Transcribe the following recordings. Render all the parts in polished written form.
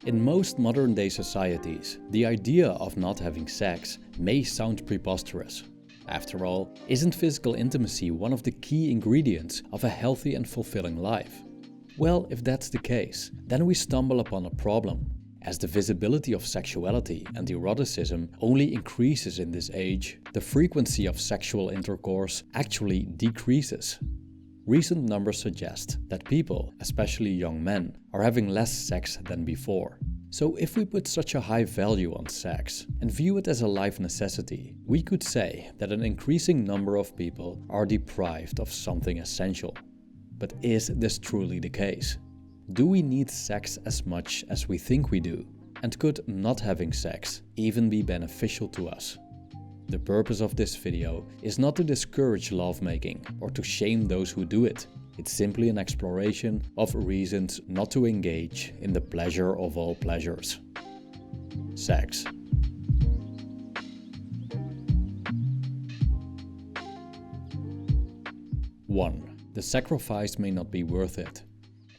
In most modern-day societies, the idea of not having sex may sound preposterous. After all, isn't physical intimacy one of the key ingredients of a healthy and fulfilling life? Well, if that's the case, then we stumble upon a problem. As the visibility of sexuality and eroticism only increases in this age, the frequency of sexual intercourse actually decreases. Recent numbers suggest that people, especially young men, are having less sex than before. So if we put such a high value on sex and view it as a life necessity, we could say that an increasing number of people are deprived of something essential. But is this truly the case? Do we need sex as much as we think we do? And could not having sex even be beneficial to us? The purpose of this video is not to discourage lovemaking or to shame those who do it. It's simply an exploration of reasons not to engage in the pleasure of all pleasures. Sex. One, the sacrifice may not be worth it.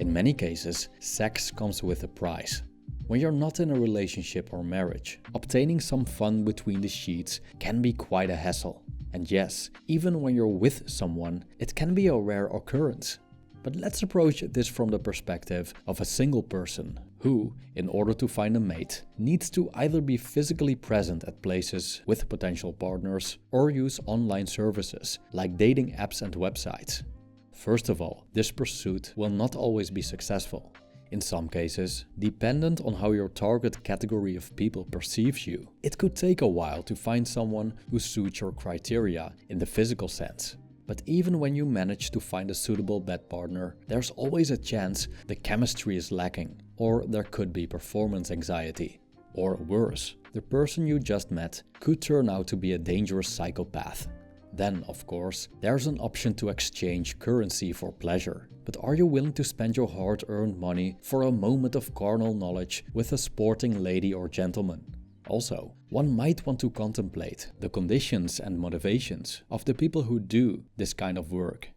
In many cases, sex comes with a price. When you're not in a relationship or marriage, obtaining some fun between the sheets can be quite a hassle. And yes, even when you're with someone, it can be a rare occurrence. But let's approach this from the perspective of a single person who, in order to find a mate, needs to either be physically present at places with potential partners or use online services like dating apps and websites. First of all, this pursuit will not always be successful. In some cases, dependent on how your target category of people perceives you, it could take a while to find someone who suits your criteria in the physical sense. But even when you manage to find a suitable bed partner, there's always a chance the chemistry is lacking, or there could be performance anxiety. Or worse, the person you just met could turn out to be a dangerous psychopath. Then, of course, there's an option to exchange currency for pleasure. But are you willing to spend your hard-earned money for a moment of carnal knowledge with a sporting lady or gentleman? Also, one might want to contemplate the conditions and motivations of the people who do this kind of work.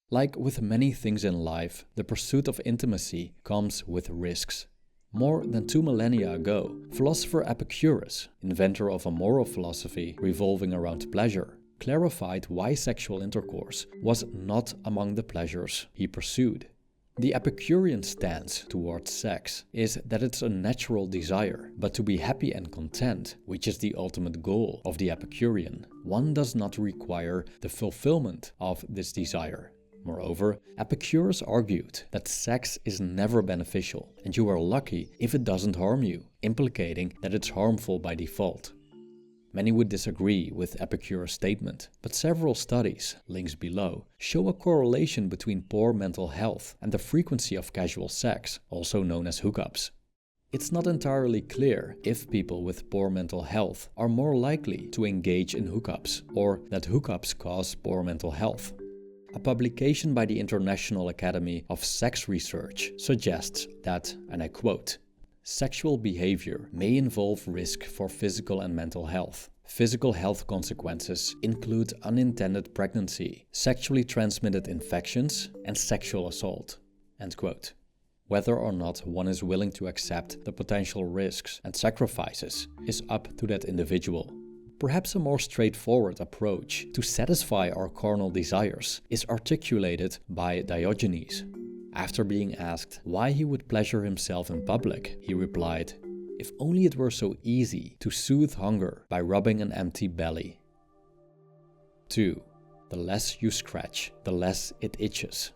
Like with many things in life, the pursuit of intimacy comes with risks. More than 2 millennia ago, philosopher Epicurus, inventor of a moral philosophy revolving around pleasure, clarified why sexual intercourse was not among the pleasures he pursued. The Epicurean stance towards sex is that it's a natural desire, but to be happy and content, which is the ultimate goal of the Epicurean, one does not require the fulfillment of this desire. Moreover, Epicurus argued that sex is never beneficial, and you are lucky if it doesn't harm you, implicating that it's harmful by default. Many would disagree with Epicurus' statement, but several studies, links below, show a correlation between poor mental health and the frequency of casual sex, also known as hookups. It's not entirely clear if people with poor mental health are more likely to engage in hookups, or that hookups cause poor mental health. A publication by the International Academy of Sex Research suggests that, and I quote, "Sexual behavior may involve risk for physical and mental health. Physical health consequences include unintended pregnancy, sexually transmitted infections, and sexual assault." End quote. Whether or not one is willing to accept the potential risks and sacrifices is up to that individual. Perhaps a more straightforward approach to satisfy our carnal desires is articulated by Diogenes. After being asked why he would pleasure himself in public, he replied, "If only it were so easy to soothe hunger by rubbing an empty belly." 2. The less you scratch, the less it itches.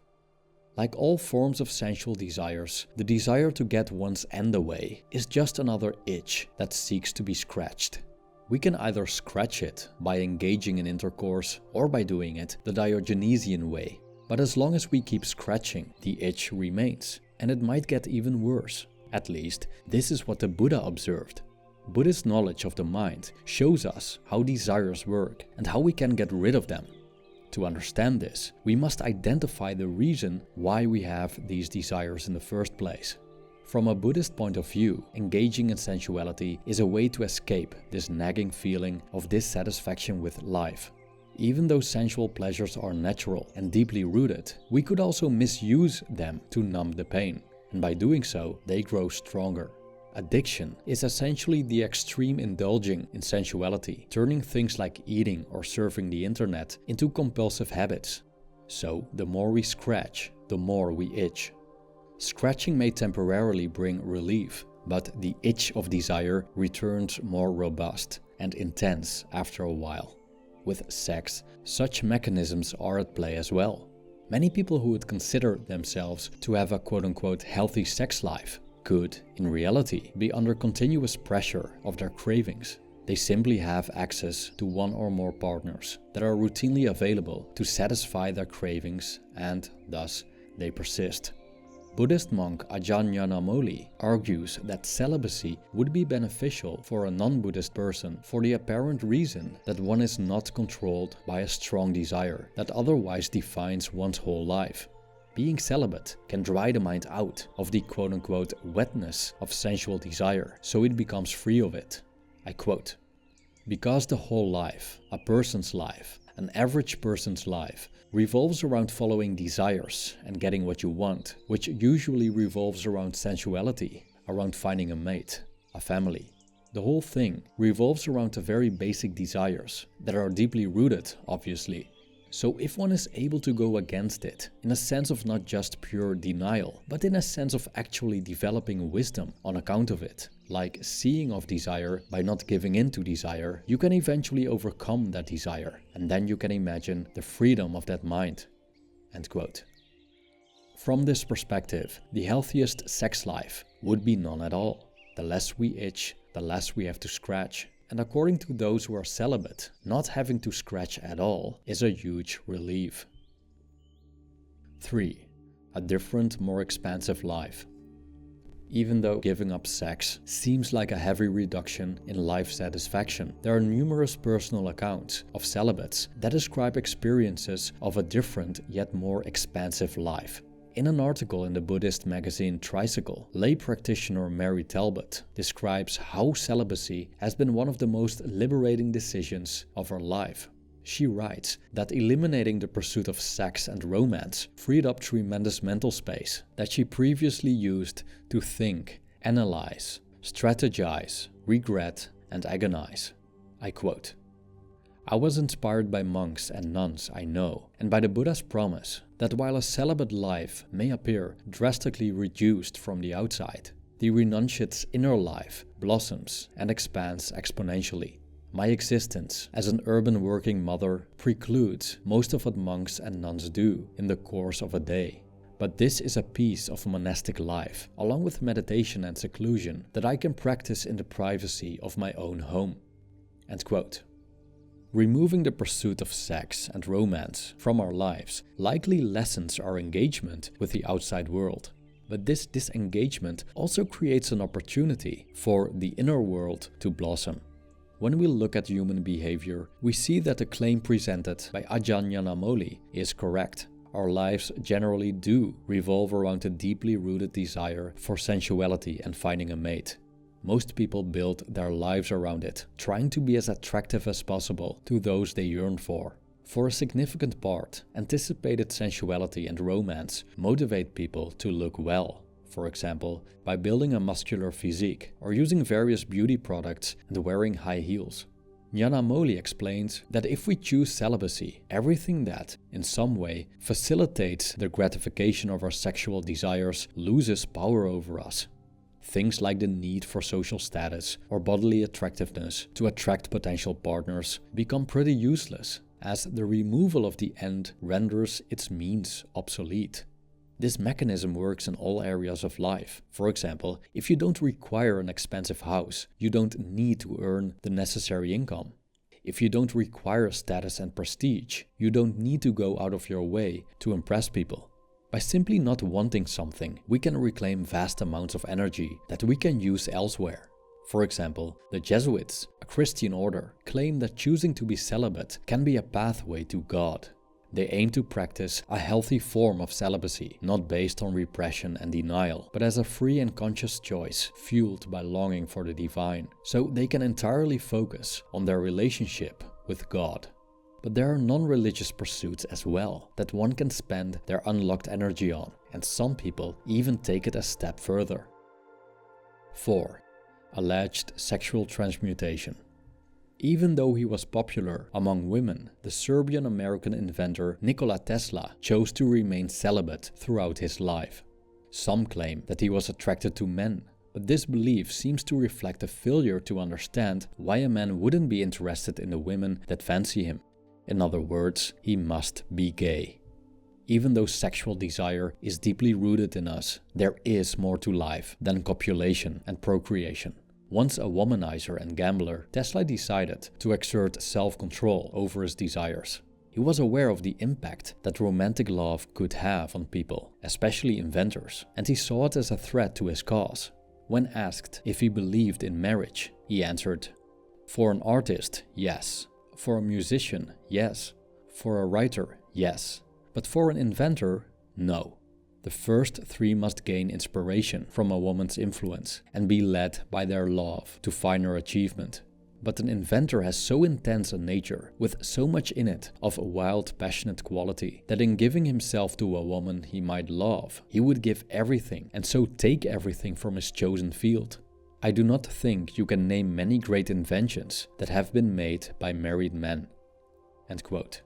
Like all forms of sensual desires, the desire to get one's end away is just another itch that seeks to be scratched. We can either scratch it by engaging in intercourse or by doing it the Diogenesian way. But as long as we keep scratching, the itch remains, and it might get even worse. At least, this is what the Buddha observed. Buddhist knowledge of the mind shows us how desires work and how we can get rid of them. To understand this, we must identify the reason why we have these desires in the first place. From a Buddhist point of view, engaging in sensuality is a way to escape this nagging feeling of dissatisfaction with life. Even though sensual pleasures are natural and deeply rooted, we could also misuse them to numb the pain, and by doing so, they grow stronger. Addiction is essentially the extreme indulging in sensuality, turning things like eating or surfing the internet into compulsive habits. So, the more we scratch, the more we itch. Scratching may temporarily bring relief, but the itch of desire returns more robust and intense after a while. With sex, such mechanisms are at play as well. Many people who would consider themselves to have a quote-unquote healthy sex life could, in reality, be under continuous pressure of their cravings. They simply have access to one or more partners that are routinely available to satisfy their cravings, and thus they persist. Buddhist monk Ajahn Yanamoli argues that celibacy would be beneficial for a non-Buddhist person for the apparent reason that one is not controlled by a strong desire that otherwise defines one's whole life. Being celibate can dry the mind out of the quote-unquote wetness of sensual desire, so it becomes free of it. I quote, "Because the whole life, a person's life, an average person's life, revolves around following desires and getting what you want, which usually revolves around sensuality, around finding a mate, a family. The whole thing revolves around the very basic desires that are deeply rooted, obviously. So if one is able to go against it, in a sense of not just pure denial, but in a sense of actually developing wisdom on account of it, like seeing of desire by not giving in to desire, you can eventually overcome that desire, and then you can imagine the freedom of that mind." End quote. From this perspective, the healthiest sex life would be none at all. The less we itch, the less we have to scratch. And according to those who are celibate, not having to scratch at all is a huge relief. 3. A different, more expansive life. Even though giving up sex seems like a heavy reduction in life satisfaction, there are numerous personal accounts of celibates that describe experiences of a different yet more expansive life. In an article in the Buddhist magazine Tricycle, lay practitioner Mary Talbot describes how celibacy has been one of the most liberating decisions of her life. She writes that eliminating the pursuit of sex and romance freed up tremendous mental space that she previously used to think, analyze, strategize, regret, and agonize. I quote, "I was inspired by monks and nuns I know, and by the Buddha's promise that while a celibate life may appear drastically reduced from the outside, the renunciate's inner life blossoms and expands exponentially. My existence as an urban working mother precludes most of what monks and nuns do in the course of a day. But this is a piece of monastic life, along with meditation and seclusion, that I can practice in the privacy of my own home." End quote. Removing the pursuit of sex and romance from our lives likely lessens our engagement with the outside world. But this disengagement also creates an opportunity for the inner world to blossom. When we look at human behavior, we see that the claim presented by Ajahn Yanamoli is correct. Our lives generally do revolve around a deeply rooted desire for sensuality and finding a mate. Most people build their lives around it, trying to be as attractive as possible to those they yearn for. For a significant part, anticipated sensuality and romance motivate people to look well, for example, by building a muscular physique or using various beauty products and wearing high heels. Yanamoli explains that if we choose celibacy, everything that, in some way, facilitates the gratification of our sexual desires loses power over us. Things like the need for social status or bodily attractiveness to attract potential partners become pretty useless, as the removal of the end renders its means obsolete. This mechanism works in all areas of life. For example, if you don't require an expensive house, you don't need to earn the necessary income. If you don't require status and prestige, you don't need to go out of your way to impress people. By simply not wanting something, we can reclaim vast amounts of energy that we can use elsewhere. For example, the Jesuits, a Christian order, claim that choosing to be celibate can be a pathway to God. They aim to practice a healthy form of celibacy, not based on repression and denial, but as a free and conscious choice fueled by longing for the divine, so they can entirely focus on their relationship with God. But there are non-religious pursuits as well that one can spend their unlocked energy on, and some people even take it a step further. 4. Alleged sexual transmutation. Even though he was popular among women, the Serbian-American inventor Nikola Tesla chose to remain celibate throughout his life. Some claim that he was attracted to men, but this belief seems to reflect a failure to understand why a man wouldn't be interested in the women that fancy him. In other words, he must be gay. Even though sexual desire is deeply rooted in us, there is more to life than copulation and procreation. Once a womanizer and gambler, Tesla decided to exert self-control over his desires. He was aware of the impact that romantic love could have on people, especially inventors, and he saw it as a threat to his cause. When asked if he believed in marriage, he answered, "For an artist, yes. For a musician, yes. For a writer, yes. But for an inventor, no. The first three must gain inspiration from a woman's influence and be led by their love to finer achievement. But an inventor has so intense a nature, with so much in it of a wild, passionate quality, that in giving himself to a woman he might love, he would give everything and so take everything from his chosen field. I do not think you can name many great inventions that have been made by married men." End quote.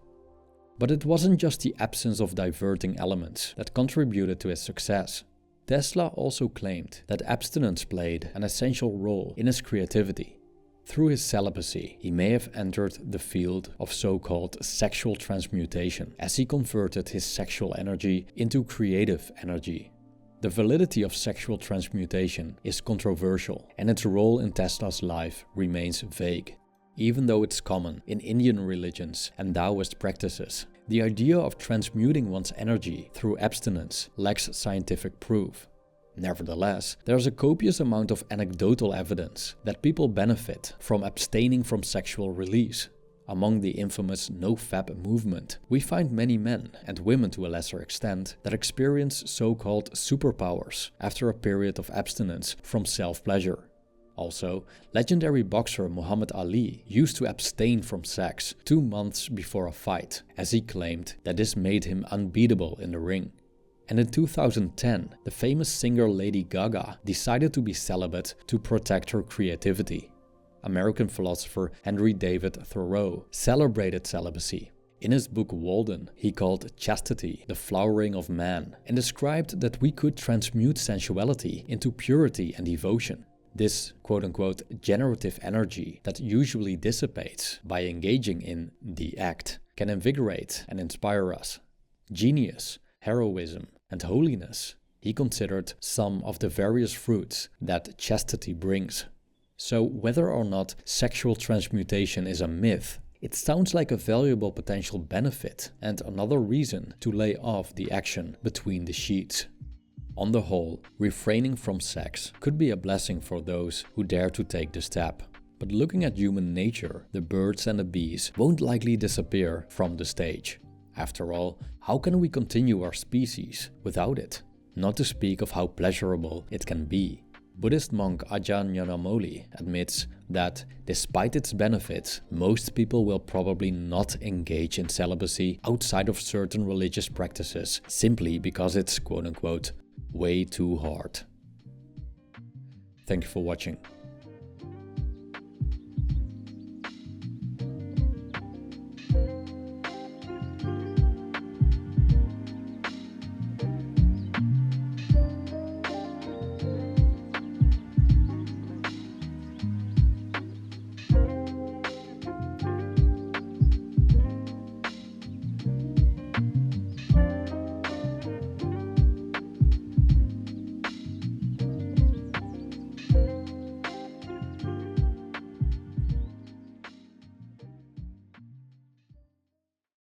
But it wasn't just the absence of diverting elements that contributed to his success. Tesla also claimed that abstinence played an essential role in his creativity. Through his celibacy, he may have entered the field of so-called sexual transmutation, as he converted his sexual energy into creative energy. The validity of sexual transmutation is controversial, and its role in Tesla's life remains vague. Even though it's common in Indian religions and Taoist practices, the idea of transmuting one's energy through abstinence lacks scientific proof. Nevertheless, there's a copious amount of anecdotal evidence that people benefit from abstaining from sexual release. Among the infamous no-fap movement, we find many men, and women to a lesser extent, that experience so-called superpowers after a period of abstinence from self-pleasure. Also, legendary boxer Muhammad Ali used to abstain from sex 2 months before a fight, as he claimed that this made him unbeatable in the ring. And in 2010, the famous singer Lady Gaga decided to be celibate to protect her creativity. American philosopher Henry David Thoreau celebrated celibacy. In his book Walden, he called chastity the flowering of man, and described that we could transmute sensuality into purity and devotion. This quote-unquote generative energy that usually dissipates by engaging in the act can invigorate and inspire us. Genius, heroism, and holiness, he considered some of the various fruits that chastity brings. So whether or not sexual transmutation is a myth, it sounds like a valuable potential benefit and another reason to lay off the action between the sheets. On the whole, refraining from sex could be a blessing for those who dare to take the step. But looking at human nature, the birds and the bees won't likely disappear from the stage. After all, how can we continue our species without it? Not to speak of how pleasurable it can be. Buddhist monk Ajahn Yanamoli admits that, despite its benefits, most people will probably not engage in celibacy outside of certain religious practices simply because it's quote-unquote way too hard. Thank you for watching.